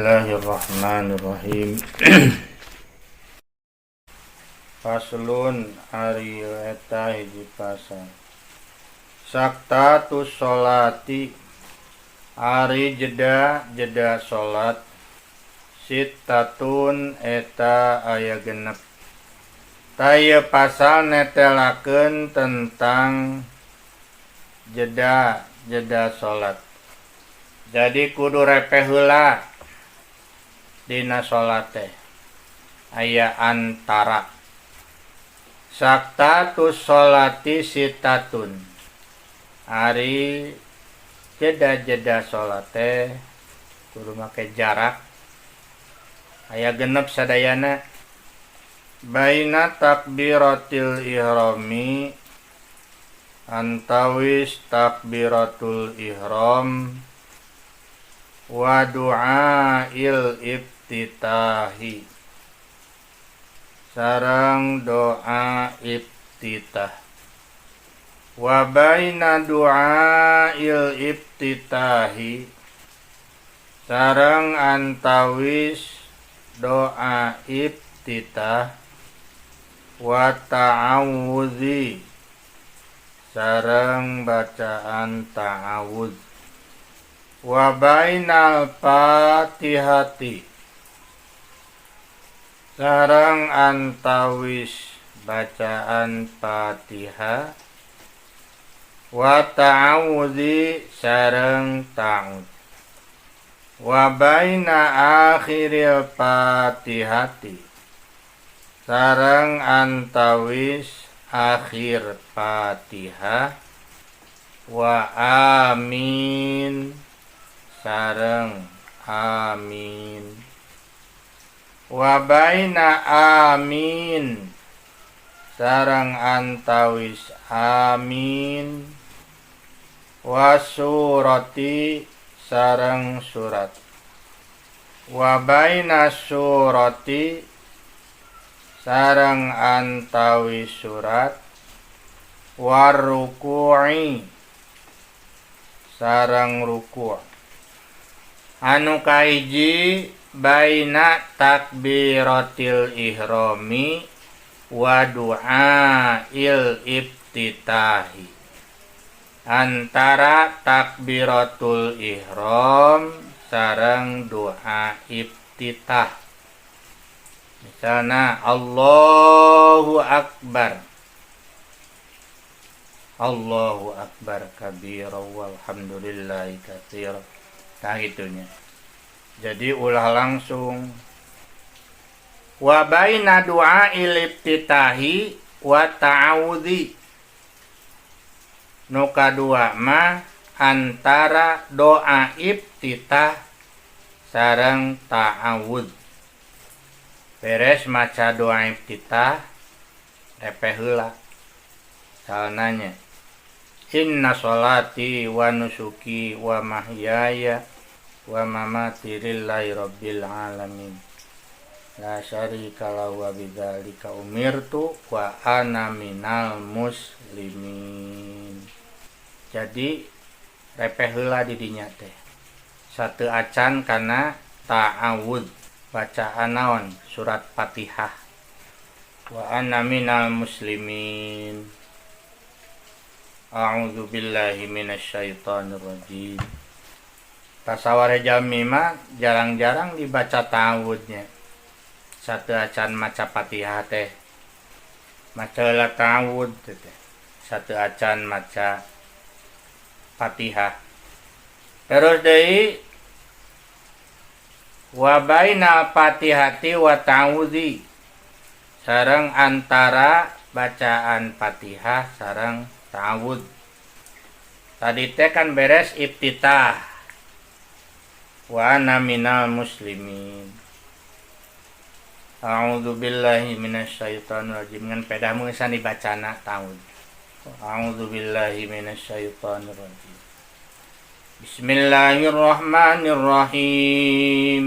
Bismillahirrahmanirrahim. Faslun ari eta hiji pasal. Saktatus sholati ari jeda salat sittatun eta aya genep. Taya pasal netelakeun tentang jeda salat. Jadi kudu repeh heula dina salat teh aya antara. Saktatus sholati sittatun ari jeda salat teh kudu make jarak aya genep sadayana baina takbiratil ihrami antawis takbiratul ihram wa du'ail iftitahi sareng doa iftitah wa baina du'ail iftitahi sareng antawis doa iftitah wa ta'awudzi sareng bacaan ta'awudz wa bainal fatihati sareng antawis bacaan Fatihah wa ta'awudzi sareng ta'awudz wa baina akhiril Fatihati sareng antawis akhir Fatihah wa amin sareng amin wa baina amin sareng antawis amin wa surati sareng surat wa baina surati sareng antawis surat war ruku'i sareng ruku' anu kahiji baina takbiratil ihrami wa du'ail iftitahi antara takbiratul ihram sareng doa iftitah. Misalna Allahu akbar kabira walhamdulillahi katsira. Nah gitunya. Jadi ulah langsung. Wa baina du'ail iftitahi wa ta'awudzi. Nu kadua mah antara doa iftitah sareng ta'awudz. Beres maca doa iftitah repeh heula. Salananya inna sholati wa nusuki wa mahyaya wa mamati lillahi rabbil alamin la syarika lahu wa bidzalika umirtu wa ana minal muslimin. Jadi repeh heula di dinya teh sateu acan kana ta'awudz bacaan naon surat Fatihah wa ana minal muslimin. A'udzu billahi minasyaitonir rajim. Tasaware jami mah jarang-jarang dibaca ta'awudznya. Sateu acan maca Fatihah teh maca la ta'awudz teh. Sateu acan maca Fatihah. Terus deui wa bainal Fatihati wa ta'awudzi sareng antara bacaan Fatihah sareng ta'awudz. Tadi teh kan beres iftitah wa ana minal muslimin. A'udzu billahi minasyaitonir rajim ngan pedah meusan dibacana ta'awudz. A'udzu billahi minasyaitonir rajim. Bismillahirrahmanirrahim.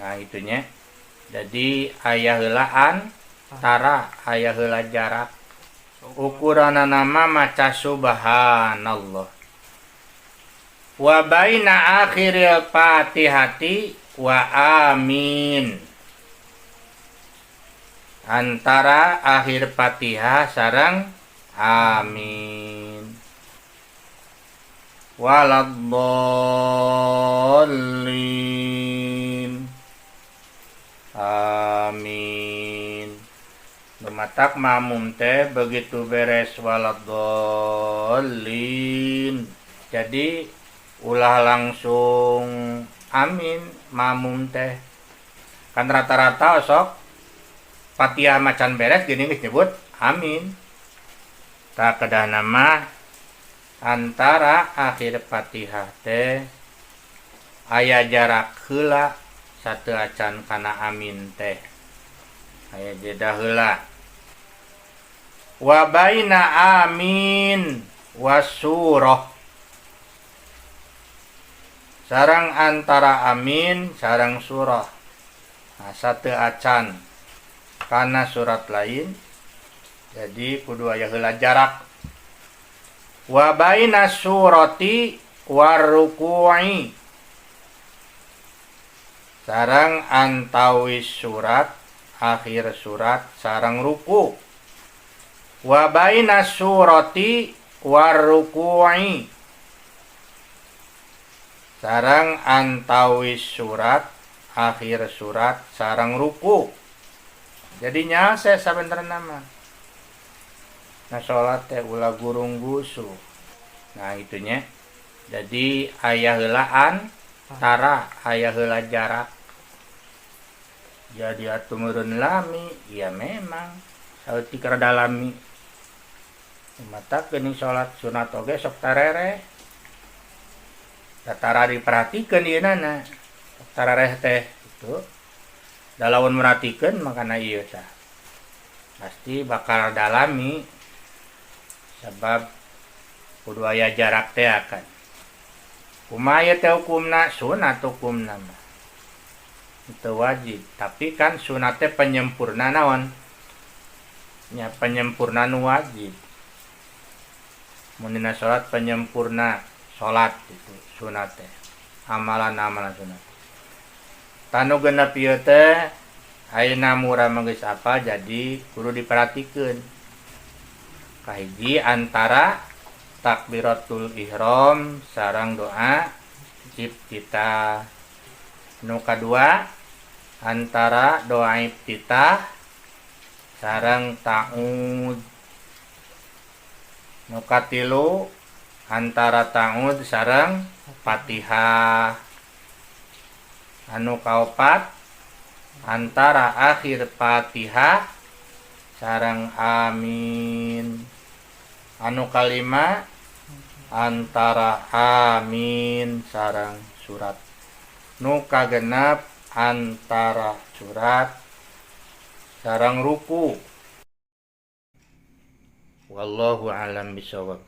Nah itunya. Jadi aya heula antara aya heula jarak. Ukuranna nama maca subhanallah. Wa baina akhiril Fatihati wa amin. Antara akhir Fatihah sareng amin. Waladdallin. Amin. Dumatak makmum teh begitu beres waladdallin. Jadi ulah langsung amin makmum teh. Kan rata-rata sok Fatihah macan beres gini disebut amin. Tak kedah nama antara akhir Fatihah teh aya jarak heula satu acan kana amin teh. Aya jeda heula. Wa baina amin wasurah. Sarang antara amin sarang surah. Nah, satu acan kana surat lain. Jadi kudu aya heula jarak. Wa baina surati waruku'i. Sarang antawis surat akhir surat sarang ruku. Wa baina surati waruku'i. Sarang antawis surat akhir surat sarang ruku. Jadinya saya sabentar nama. Nah sholat teh ulah gurung gusu. Nah itunya. Jadi aya heulaan tara aya heula jarak. Jadi atuh meureun lami, ya memang saeutik rada lami. Mata geuning sholat sunat oge sok tarere. Tara diperhatikeun ieu nana. Sok tarere teh itu. Da lamun merhatikeun makana ieu tah. Pasti bakal dalami sebab kudu aya jarak teh akan. Kumaha teh hukumna sunat hukumna mah. Itu wajib, tapi kan sunat teh penyempurna naon? Nya penyempurna nu wajib. Mun dina salat penyempurna salat itu sunat teh. Amalan-amalan sunat. Tanu genep ieu teh ayeuna murah geus apa jadi kudu diperhatikeun. Kahiji antara takbiratul ihram sareng doa iftitah. Nu kadua antara doa iftitah sareng ta'ud. Nu katilu antara ta'ud sareng Fatihah. Anu kaopat antara akhir Fatihah sareng amin. Anu kalima antara amin sareng surat. Nu kagenep antara surat sareng ruku. Wallahu a'lam bishawab.